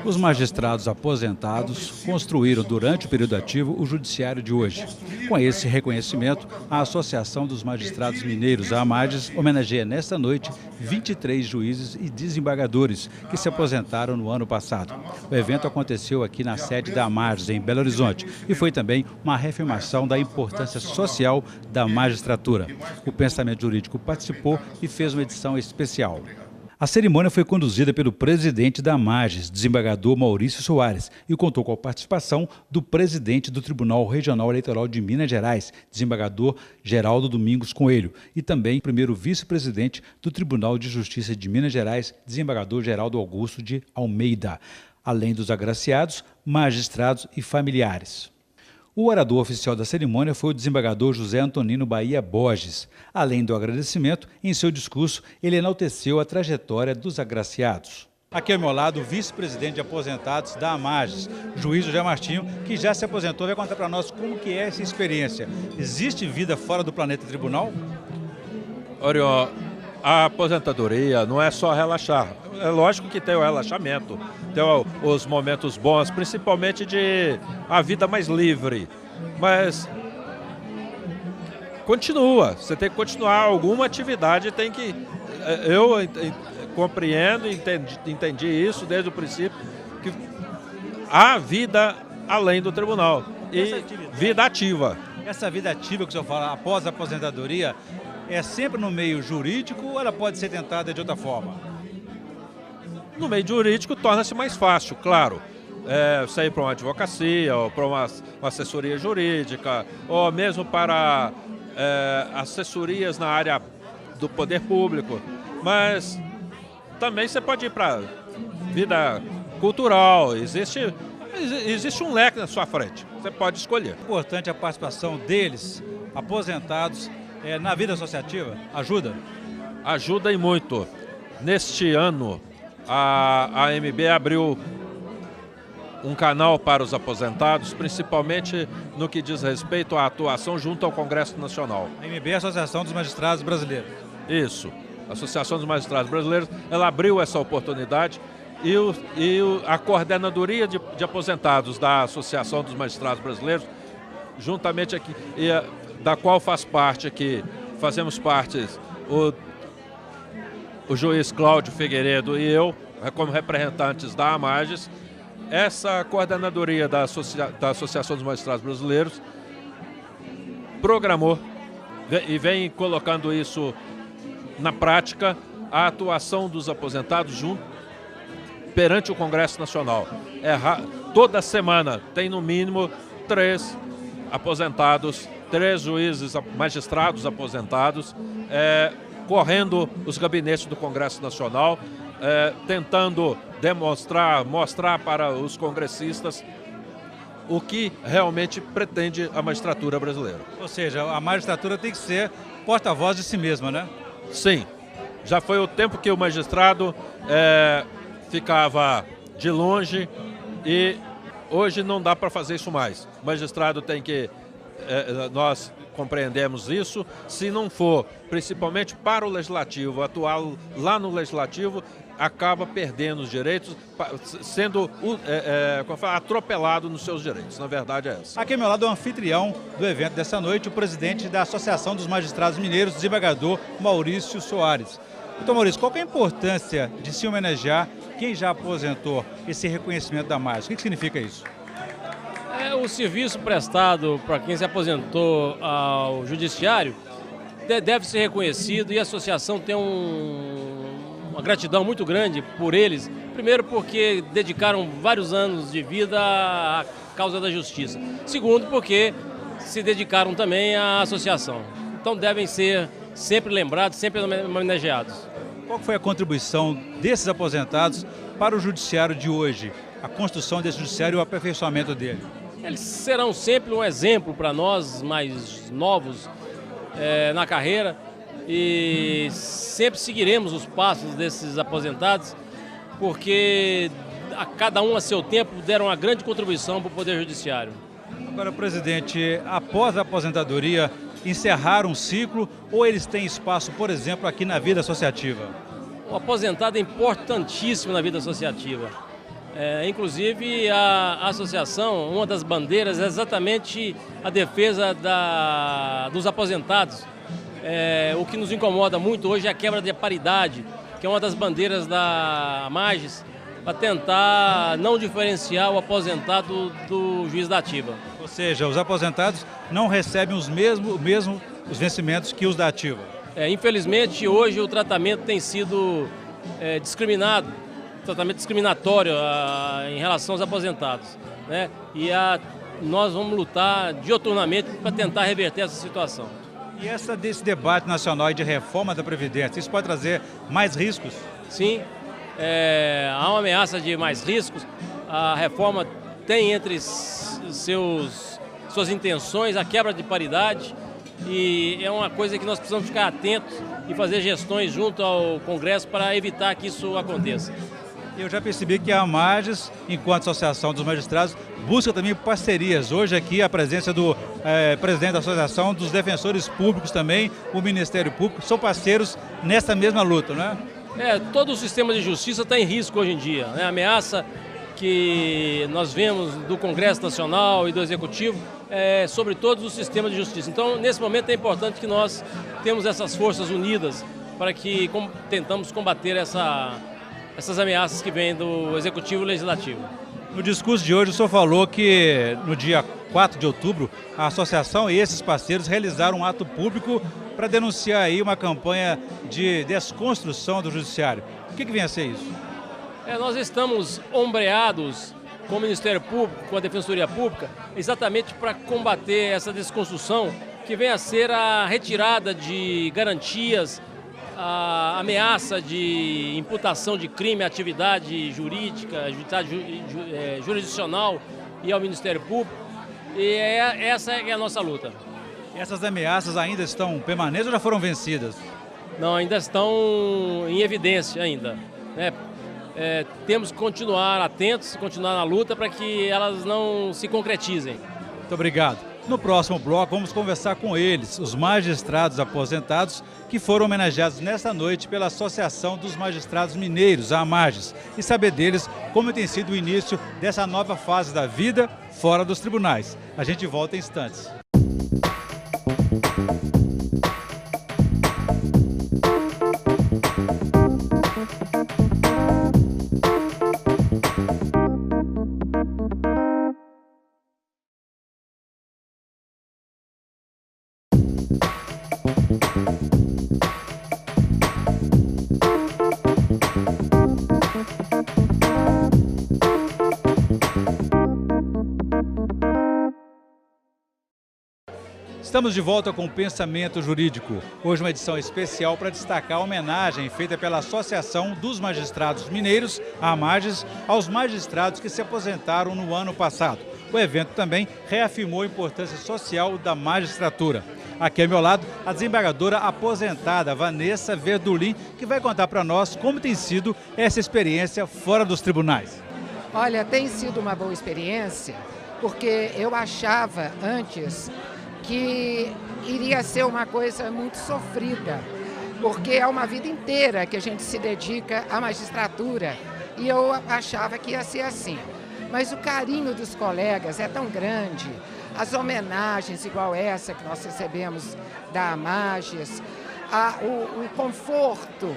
Os magistrados aposentados construíram durante o período ativo o judiciário de hoje. Com esse reconhecimento, a Associação dos Magistrados Mineiros, a AMAGES, homenageia nesta noite 23 juízes e desembargadores que se aposentaram no ano passado. O evento aconteceu aqui na sede da AMAGES, em Belo Horizonte, e foi também uma reafirmação da importância social da magistratura. O Pensamento Jurídico participou e fez uma edição especial. A cerimônia foi conduzida pelo presidente da AMAGES, desembargador Maurício Soares, e contou com a participação do presidente do Tribunal Regional Eleitoral de Minas Gerais, desembargador Geraldo Domingos Coelho, e também o primeiro vice-presidente do Tribunal de Justiça de Minas Gerais, desembargador Geraldo Augusto de Almeida, além dos agraciados, magistrados e familiares. O orador oficial da cerimônia foi o desembargador José Antonino Bahia Borges. Além do agradecimento, em seu discurso, ele enalteceu a trajetória dos agraciados. Aqui ao meu lado, o vice-presidente de aposentados da AMAGES, juiz José Martinho, que já se aposentou, vai contar para nós como que é essa experiência. Existe vida fora do planeta tribunal? Oriol, a aposentadoria não é só relaxar. É lógico que tem o relaxamento, tem os momentos bons, principalmente de a vida mais livre. Mas continua, você tem que continuar alguma atividade, tem que... Eu compreendo, entendi isso desde o princípio, que há vida além do tribunal e vida ativa. Essa vida ativa que o senhor fala após a aposentadoria é sempre no meio jurídico ou ela pode ser tentada de outra forma? No meio jurídico torna-se mais fácil, claro. Sair para uma advocacia, ou para uma assessoria jurídica, ou mesmo para assessorias na área do poder público. Mas também você pode ir para vida cultural, existe um leque na sua frente, você pode escolher. É importante a participação deles, aposentados, na vida associativa? Ajuda? Ajuda e muito. Neste ano, a AMB abriu um canal para os aposentados, principalmente no que diz respeito à atuação junto ao Congresso Nacional. A AMB é a Associação dos Magistrados Brasileiros. Isso. A Associação dos Magistrados Brasileiros, ela abriu essa oportunidade e a Coordenadoria de Aposentados da Associação dos Magistrados Brasileiros, juntamente aqui, da qual faz parte aqui, fazemos parte o juiz Cláudio Figueiredo e eu, como representantes da AMAGES, essa coordenadoria da Associação dos Magistrados Brasileiros programou e vem colocando isso na prática, a atuação dos aposentados junto perante o Congresso Nacional. Toda semana tem no mínimo 3 aposentados, 3 juízes magistrados aposentados, correndo os gabinetes do Congresso Nacional, tentando mostrar para os congressistas o que realmente pretende a magistratura brasileira. Ou seja, a magistratura tem que ser porta-voz de si mesma, né? Sim. Já foi o tempo que o magistrado ficava de longe e hoje não dá para fazer isso mais. O magistrado tem que... nós compreendemos isso, se não for, principalmente para o Legislativo, atuar lá no Legislativo, acaba perdendo os direitos, sendo atropelado nos seus direitos. Na verdade é essa. Aqui ao meu lado é o anfitrião do evento dessa noite, o presidente da Associação dos Magistrados Mineiros, desembargador Maurício Soares. Então, Maurício, qual que é a importância de se homenagear quem já aposentou, esse reconhecimento da AMAGES? O que significa isso? O serviço prestado para quem se aposentou ao judiciário deve ser reconhecido e a associação tem uma gratidão muito grande por eles. Primeiro porque dedicaram vários anos de vida à causa da justiça. Segundo porque se dedicaram também à associação. Então devem ser sempre lembrados, sempre homenageados. Qual foi a contribuição desses aposentados para o judiciário de hoje? A construção desse judiciário e o aperfeiçoamento dele? Eles serão sempre um exemplo para nós mais novos na carreira e sempre seguiremos os passos desses aposentados porque a cada um a seu tempo deram uma grande contribuição para o Poder Judiciário. Agora, presidente, após a aposentadoria, encerrar um ciclo ou eles têm espaço, por exemplo, aqui na vida associativa? O aposentado é importantíssimo na vida associativa. Inclusive, a associação, uma das bandeiras é exatamente a defesa dos aposentados. O que nos incomoda muito hoje é a quebra de paridade, que é uma das bandeiras da Magis, para tentar não diferenciar o aposentado do juiz da ativa. Ou seja, os aposentados não recebem os vencimentos que os da ativa. Infelizmente, hoje o tratamento tem sido discriminado, tratamento discriminatório em relação aos aposentados, né? E nós vamos lutar dioturnamente para tentar reverter essa situação. E desse debate nacional de reforma da Previdência, isso pode trazer mais riscos? Sim, há uma ameaça de mais riscos. A reforma tem entre suas intenções a quebra de paridade, e é uma coisa que nós precisamos ficar atentos e fazer gestões junto ao Congresso para evitar que isso aconteça. Eu já percebi que a Magis, enquanto Associação dos Magistrados, busca também parcerias. Hoje aqui a presença do presidente da Associação dos Defensores Públicos também, o Ministério Público, são parceiros nessa mesma luta, não é? Todo o sistema de justiça está em risco hoje em dia, né? A ameaça que nós vemos do Congresso Nacional e do Executivo sobre todos os sistemas de justiça. Então, nesse momento é importante que nós temos essas forças unidas para que tentamos combater essas ameaças que vêm do Executivo e Legislativo. No discurso de hoje o senhor falou que no dia 4 de outubro a associação e esses parceiros realizaram um ato público para denunciar aí uma campanha de desconstrução do judiciário. O que vem a ser isso? Nós estamos ombreados com o Ministério Público, com a Defensoria Pública, exatamente para combater essa desconstrução que vem a ser a retirada de garantias, a ameaça de imputação de crime à atividade jurídica, jurisdicional e ao Ministério Público. E essa é a nossa luta. Essas ameaças ainda estão permanentes ou já foram vencidas? Não, ainda estão em evidência ainda, né? Temos que continuar atentos, continuar na luta para que elas não se concretizem. Muito obrigado. No próximo bloco vamos conversar com eles, os magistrados aposentados que foram homenageados nesta noite pela Associação dos Magistrados Mineiros, a Magis, e saber deles como tem sido o início dessa nova fase da vida fora dos tribunais. A gente volta em instantes. Estamos de volta com o Pensamento Jurídico. Hoje uma edição especial para destacar a homenagem feita pela Associação dos Magistrados Mineiros, a Magis, aos magistrados que se aposentaram no ano passado. O evento também reafirmou a importância social da magistratura. Aqui ao meu lado, a desembargadora aposentada Vanessa Verdulin, que vai contar para nós como tem sido essa experiência fora dos tribunais. Olha, tem sido uma boa experiência, porque eu achava antes que iria ser uma coisa muito sofrida, porque é uma vida inteira que a gente se dedica à magistratura, e eu achava que ia ser assim. Mas o carinho dos colegas é tão grande, as homenagens igual essa que nós recebemos da Magis, o conforto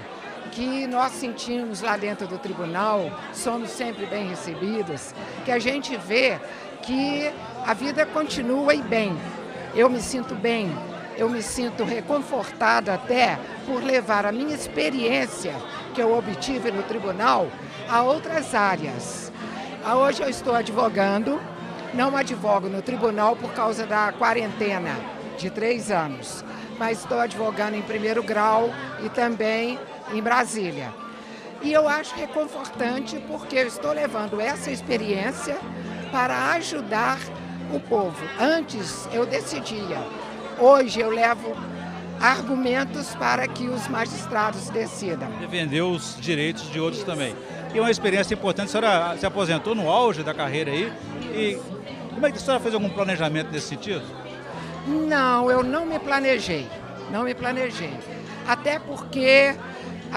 que nós sentimos lá dentro do tribunal, somos sempre bem recebidos, que a gente vê que a vida continua e bem. Eu me sinto bem, eu me sinto reconfortada até por levar a minha experiência que eu obtive no tribunal a outras áreas. Hoje eu estou advogando, não advogo no tribunal por causa da quarentena de 3 anos, mas estou advogando em primeiro grau e também em Brasília. E eu acho reconfortante porque eu estou levando essa experiência para ajudar o povo. Antes eu decidia, hoje eu levo argumentos para que os magistrados decidam. Defender os direitos de outros também. E uma experiência importante, a senhora se aposentou no auge da carreira aí, e como é que a senhora fez algum planejamento nesse sentido? Não, eu não me planejei, até porque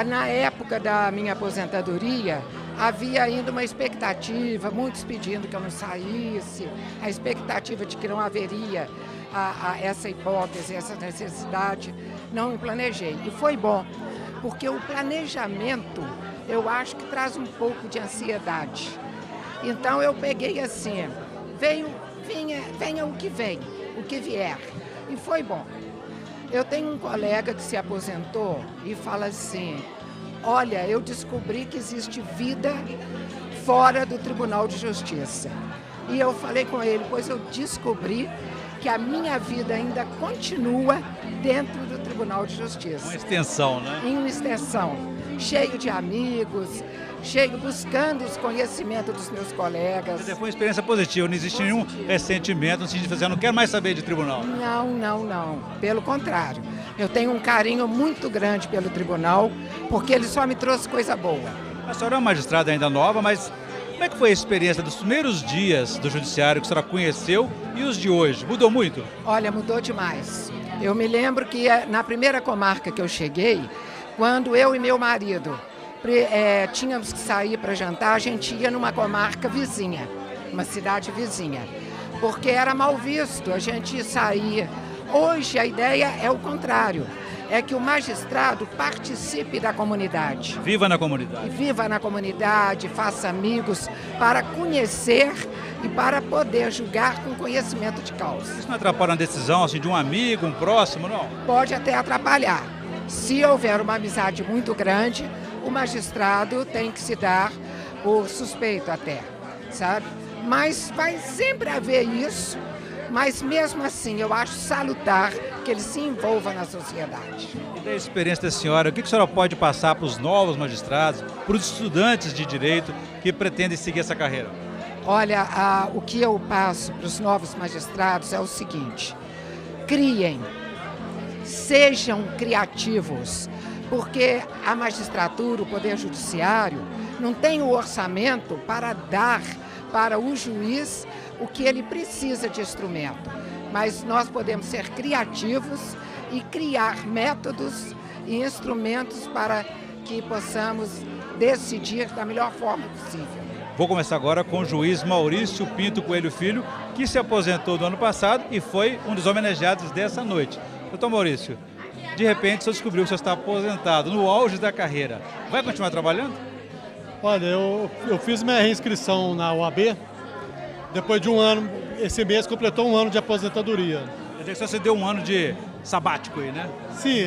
na época da minha aposentadoria havia ainda uma expectativa, muitos pedindo que eu não saísse, a expectativa de que não haveria essa hipótese, essa necessidade, não me planejei. E foi bom, porque o planejamento, eu acho que traz um pouco de ansiedade. Então eu peguei assim, venha o que vem, o que vier. E foi bom. Eu tenho um colega que se aposentou e fala assim, olha, eu descobri que existe vida fora do Tribunal de Justiça. E eu falei com ele, pois eu descobri que a minha vida ainda continua dentro do Tribunal de Justiça. Uma extensão, né? Em uma extensão, cheio de amigos, buscando os conhecimentos dos meus colegas. Foi uma experiência positiva, não existe nenhum ressentimento, no sentido de fazer, eu não quero mais saber de tribunal. Não. Pelo contrário. Eu tenho um carinho muito grande pelo tribunal, porque ele só me trouxe coisa boa. A senhora é uma magistrada ainda nova, mas como é que foi a experiência dos primeiros dias do judiciário que a senhora conheceu e os de hoje? Mudou muito? Olha, mudou demais. Eu me lembro que na primeira comarca que eu cheguei, quando eu e meu marido tínhamos que sair para jantar, a gente ia numa comarca vizinha, uma cidade vizinha, porque era mal visto a gente sair. Hoje a ideia é o contrário, é que o magistrado participe da comunidade. Viva na comunidade. Viva na comunidade, faça amigos para conhecer e para poder julgar com conhecimento de causa. Isso não atrapalha uma decisão assim, de um amigo, um próximo, não? Pode até atrapalhar. Se houver uma amizade muito grande, o magistrado tem que se dar por suspeito até, sabe? Mas vai sempre haver isso, mas mesmo assim eu acho salutar que ele se envolva na sociedade. E da experiência da senhora, o que a senhora pode passar para os novos magistrados, para os estudantes de direito que pretendem seguir essa carreira? Olha, o que eu passo para os novos magistrados é o seguinte: criem, sejam criativos, porque a magistratura, o Poder Judiciário, não tem o orçamento para dar para o juiz o que ele precisa de instrumento. Mas nós podemos ser criativos e criar métodos e instrumentos para que possamos decidir da melhor forma possível. Vou começar agora com o juiz Maurício Pinto Coelho Filho, que se aposentou do ano passado e foi um dos homenageados dessa noite. Doutor Maurício, de repente o senhor descobriu que o senhor está aposentado, no auge da carreira. Vai continuar trabalhando? Olha, eu fiz minha reinscrição na OAB, depois de um ano, esse mês completou um ano de aposentadoria. Quer dizer que você deu um ano de sabático aí, né? Sim,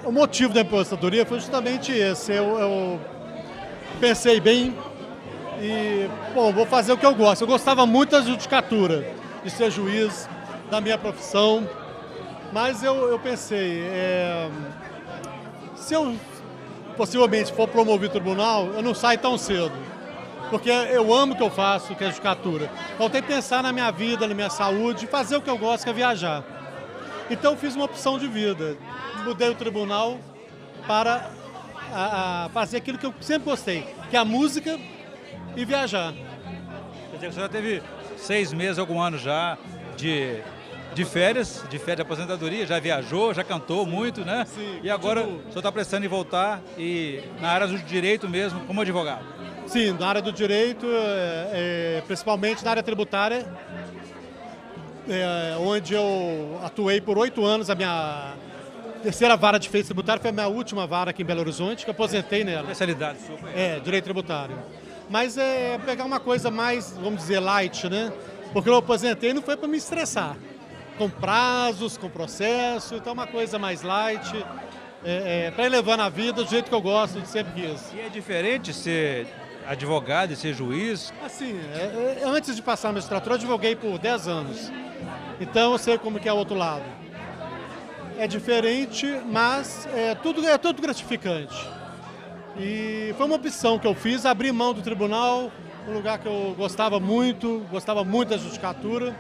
o motivo da aposentadoria foi justamente esse. Eu pensei bem e, vou fazer o que eu gosto. Eu gostava muito da judicatura, de ser juiz, da minha profissão, mas eu pensei, se eu possivelmente for promovido ao tribunal, eu não saio tão cedo, porque eu amo o que eu faço, que é a judicatura. Então eu tenho que pensar na minha vida, na minha saúde, fazer o que eu gosto, que é viajar. Então eu fiz uma opção de vida, mudei o tribunal para fazer aquilo que eu sempre gostei, que é a música e viajar. Quer dizer que você já teve 6 meses, algum ano já de férias de aposentadoria, já viajou, já cantou muito, né? Sim, e agora o senhor está pensando em voltar e na área do direito mesmo, como advogado? Sim, na área do direito, principalmente na área tributária, onde eu atuei por 8 anos. A minha terceira vara de efeitos tributários foi a minha última vara aqui em Belo Horizonte, que eu aposentei nela. Especialidade sua? Direito tributário. Mas pegar uma coisa mais, vamos dizer, light, né? Porque eu aposentei não foi para me estressar, com prazos, com processo, então uma coisa mais light, para ir levando a vida do jeito que eu gosto, de sempre quis. E é diferente ser advogado e ser juiz? Assim, antes de passar na magistratura, eu advoguei por 10 anos. Então eu sei como que é o outro lado. É diferente, mas é tudo gratificante. E foi uma opção que eu fiz, abrir mão do tribunal, um lugar que eu gostava muito da judicatura,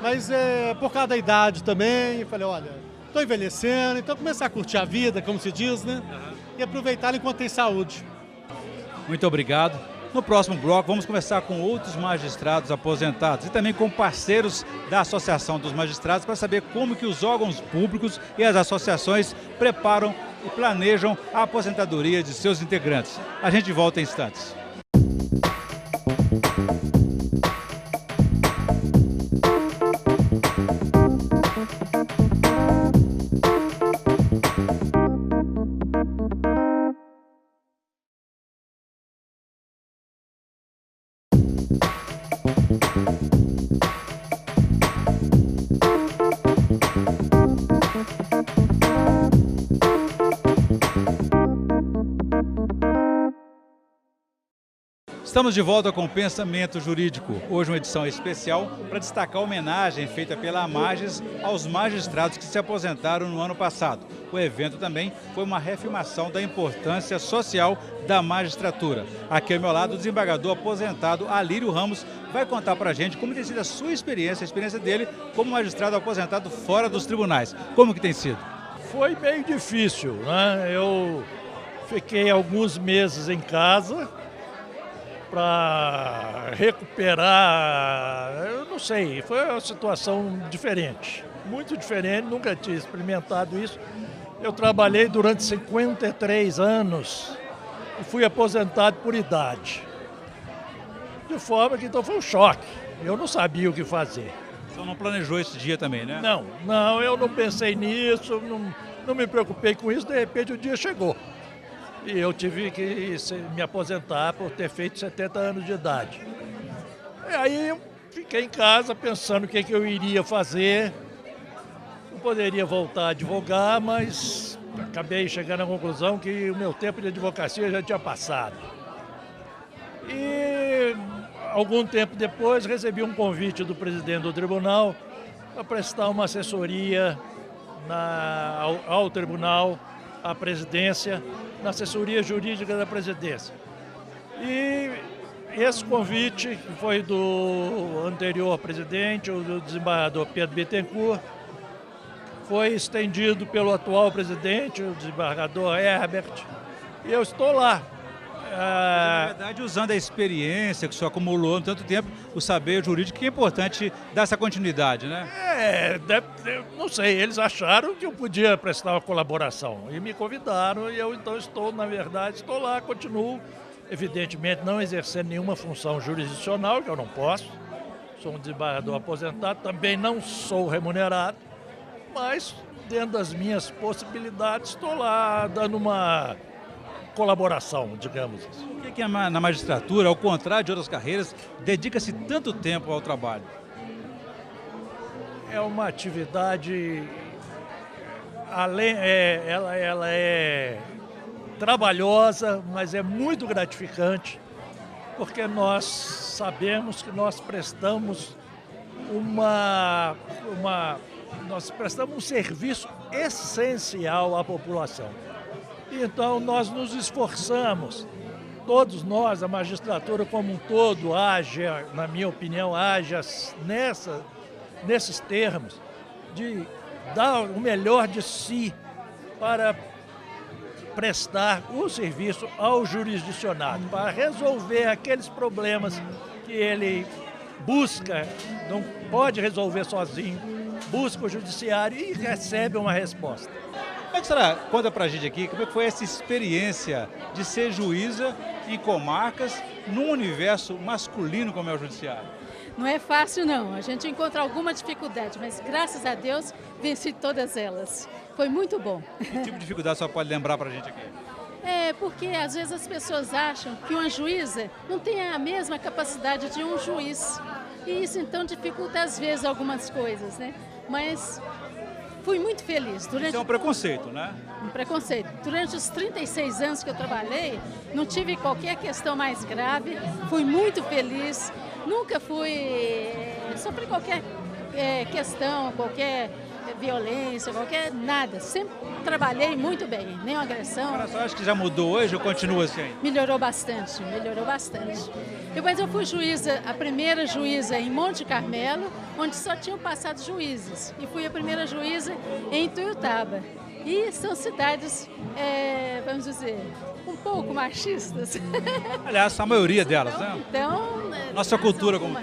mas por causa da idade também, falei, olha, estou envelhecendo, então começar a curtir a vida, como se diz, né? E aproveitar enquanto tem saúde. Muito obrigado. No próximo bloco vamos conversar com outros magistrados aposentados e também com parceiros da Associação dos Magistrados para saber como que os órgãos públicos e as associações preparam e planejam a aposentadoria de seus integrantes. A gente volta em instantes. Estamos de volta com o Pensamento Jurídico. Hoje uma edição especial para destacar a homenagem feita pela Amages aos magistrados que se aposentaram no ano passado. O evento também foi uma reafirmação da importância social da magistratura. Aqui ao meu lado, o desembargador aposentado Alírio Ramos vai contar para a gente como tem sido a sua experiência, a experiência dele como magistrado aposentado fora dos tribunais. Como que tem sido? Foi meio difícil, né? Eu fiquei alguns meses em casa para recuperar, eu não sei, foi uma situação diferente, muito diferente, nunca tinha experimentado isso. Eu trabalhei durante 53 anos e fui aposentado por idade, de forma que então foi um choque, eu não sabia o que fazer. Você não planejou esse dia também, né? Não, eu não pensei nisso, não me preocupei com isso, de repente o dia chegou. E eu tive que me aposentar por ter feito 70 anos de idade. E aí eu fiquei em casa pensando o que eu iria fazer. Eu poderia voltar a advogar, mas acabei chegando à conclusão que o meu tempo de advocacia já tinha passado. E algum tempo depois recebi um convite do presidente do tribunal para prestar uma assessoria ao tribunal, à presidência, na assessoria jurídica da presidência. E esse convite, que foi do anterior presidente, o do desembargador Pedro Bittencourt, foi estendido pelo atual presidente, o desembargador Herbert, e eu estou lá. Na verdade, usando a experiência que o senhor acumulou em tanto tempo, o saber jurídico, que é importante dar essa continuidade, né? Não sei, eles acharam que eu podia prestar uma colaboração e me convidaram e eu então estou lá, continuo, evidentemente não exercendo nenhuma função jurisdicional, que eu não posso, sou um desembargador aposentado, também não sou remunerado, mas dentro das minhas possibilidades estou lá dando uma colaboração, digamos assim. Por que na magistratura, ao contrário de outras carreiras, dedica-se tanto tempo ao trabalho? É uma atividade, ela é trabalhosa, mas é muito gratificante, porque nós sabemos que nós prestamos um serviço essencial à população. Então, nós nos esforçamos, todos nós, a magistratura como um todo, age, na minha opinião, age nesses termos, de dar o melhor de si para prestar o serviço ao jurisdicionado, para resolver aqueles problemas que ele busca, não pode resolver sozinho, busca o judiciário e recebe uma resposta. Como é que a senhora conta pra gente aqui como é que foi essa experiência de ser juíza em comarcas num universo masculino como é o judiciário? Não é fácil não, a gente encontra alguma dificuldade, mas graças a Deus venci todas elas. Foi muito bom. Que tipo de dificuldade a senhora pode lembrar pra gente aqui? Porque às vezes as pessoas acham que uma juíza não tem a mesma capacidade de um juiz. E isso então dificulta às vezes algumas coisas, né? Mas fui muito feliz. Isso é um preconceito, né? Um preconceito. Durante os 36 anos que eu trabalhei, não tive qualquer questão mais grave, fui muito feliz, nunca sofri qualquer questão, qualquer violência, nada. Sempre trabalhei muito bem, nem uma agressão. Mas você acha que já mudou hoje ou continua assim? Melhorou bastante, melhorou bastante. Depois eu fui juíza, a primeira juíza em Monte Carmelo, onde só tinham passado juízes. E fui a primeira juíza em Ituiutaba. E são cidades, vamos dizer, um pouco machistas. Aliás, a maioria delas, né? Então, nossa cultura como...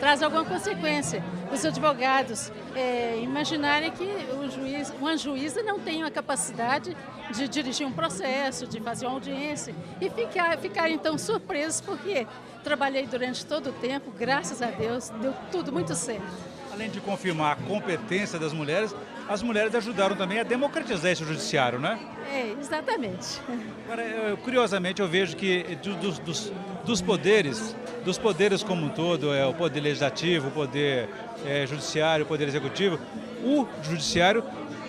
traz alguma consequência. os advogados imaginarem que uma juíza não tem a capacidade de dirigir um processo, de fazer uma audiência e ficarem então surpresos porque trabalhei durante todo o tempo, graças a Deus, deu tudo muito certo. Além de confirmar a competência das mulheres, as mulheres ajudaram também a democratizar esse judiciário, né? Exatamente. Agora, curiosamente, eu vejo que dos poderes como um todo, o poder legislativo, o poder judiciário, o poder executivo, o judiciário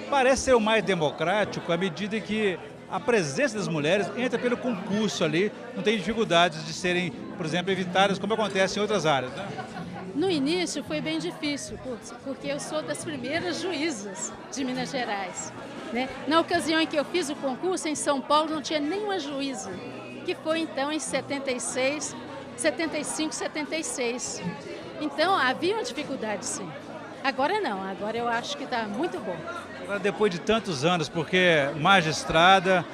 parece ser o mais democrático à medida que a presença das mulheres entra pelo concurso ali, não tem dificuldades de serem, por exemplo, evitadas, como acontece em outras áreas, né? No início foi bem difícil, porque eu sou das primeiras juízas de Minas Gerais, né? Na ocasião em que eu fiz o concurso, em São Paulo, não tinha nenhuma juíza, que foi então em 76, 75, 76. Então havia uma dificuldade, sim. Agora não, agora eu acho que está muito bom. Agora, depois de tantos anos, porque o magistrado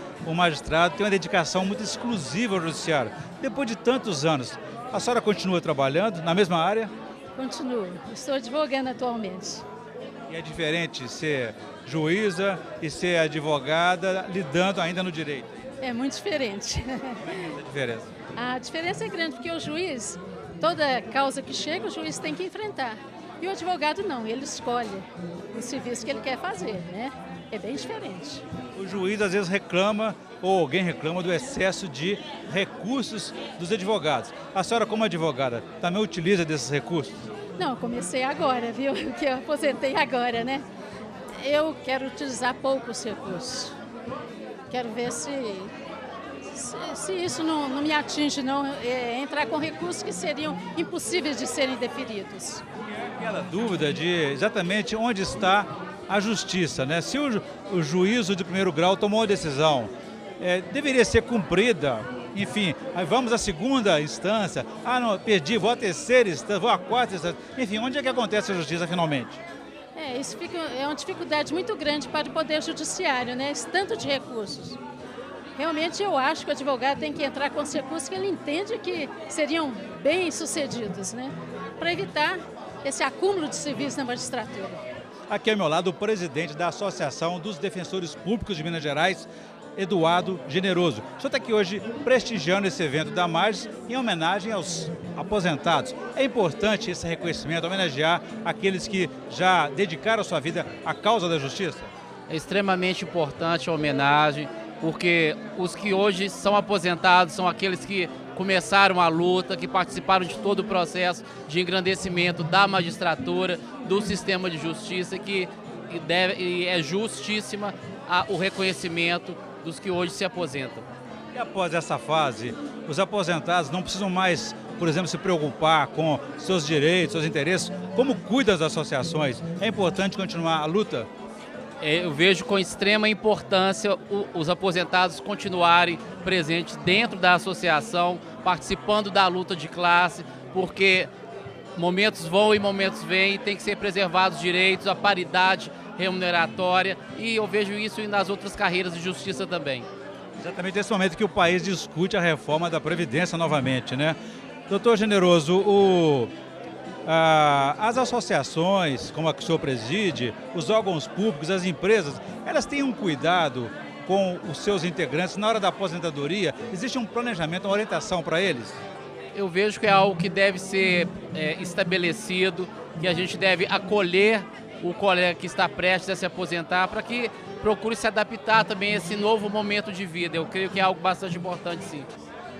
tem uma dedicação muito exclusiva ao judiciário. Depois de tantos anos, a senhora continua trabalhando na mesma área? Continuo, estou advogando atualmente. E é diferente ser juíza e ser advogada lidando ainda no direito? É muito diferente. A diferença? A diferença é grande, porque o juiz, toda causa que chega, o juiz tem que enfrentar. E o advogado não, ele escolhe o serviço que ele quer fazer, né? É bem diferente. O juiz às vezes reclama, ou alguém reclama do excesso de recursos dos advogados. A senhora, como advogada, também utiliza desses recursos? Não, eu comecei agora, viu? Que eu aposentei agora, né? Eu quero utilizar poucos recursos. Quero ver se isso não me atinge, não, entrar com recursos que seriam impossíveis de serem deferidos. Aquela dúvida de exatamente onde está a justiça, né? Se o juízo de primeiro grau tomou uma decisão, deveria ser cumprida, enfim, aí vamos à segunda instância, não, perdi, vou à terceira instância, vou à quarta instância, enfim, onde é que acontece a justiça finalmente? Isso é uma dificuldade muito grande para o Poder Judiciário, né? Esse tanto de recursos. Realmente eu acho que o advogado tem que entrar com os recursos que ele entende que seriam bem sucedidos, né? Para evitar esse acúmulo de serviço na magistratura. Aqui ao meu lado o presidente da Associação dos Defensores Públicos de Minas Gerais, Eduardo Generoso. O senhor está aqui hoje prestigiando esse evento da MAGES em homenagem aos aposentados. É importante esse reconhecimento, homenagear aqueles que já dedicaram a sua vida à causa da justiça? É extremamente importante a homenagem, porque os que hoje são aposentados são aqueles que começaram a luta, que participaram de todo o processo de engrandecimento da magistratura, do sistema de justiça, que é justíssima o reconhecimento dos que hoje se aposentam. E após essa fase, os aposentados não precisam mais, por exemplo, se preocupar com seus direitos, seus interesses? Como cuida das associações? É importante continuar a luta? Eu vejo com extrema importância os aposentados continuarem presentes dentro da associação, participando da luta de classe, porque momentos vão e momentos vêm, tem que ser preservados os direitos, a paridade remuneratória, e eu vejo isso nas outras carreiras de justiça também. Exatamente nesse momento que o país discute a reforma da Previdência novamente, né? Doutor Generoso, as associações, como a que o senhor preside, os órgãos públicos, as empresas, elas têm um cuidado com os seus integrantes na hora da aposentadoria? Existe um planejamento, uma orientação para eles? Eu vejo que é algo que deve ser estabelecido, que a gente deve acolher o colega que está prestes a se aposentar para que procure se adaptar também a esse novo momento de vida. Eu creio que é algo bastante importante, sim.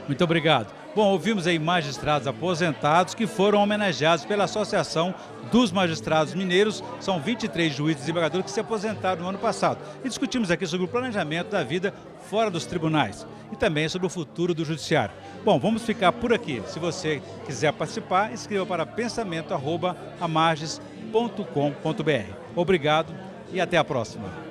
Muito obrigado. Bom, ouvimos aí magistrados aposentados que foram homenageados pela Associação dos Magistrados Mineiros. São 23 juízes e desembargadores que se aposentaram no ano passado. E discutimos aqui sobre o planejamento da vida fora dos tribunais e também sobre o futuro do judiciário. Bom, vamos ficar por aqui. Se você quiser participar, escreva para pensamento@amages.com.br. Obrigado e até a próxima.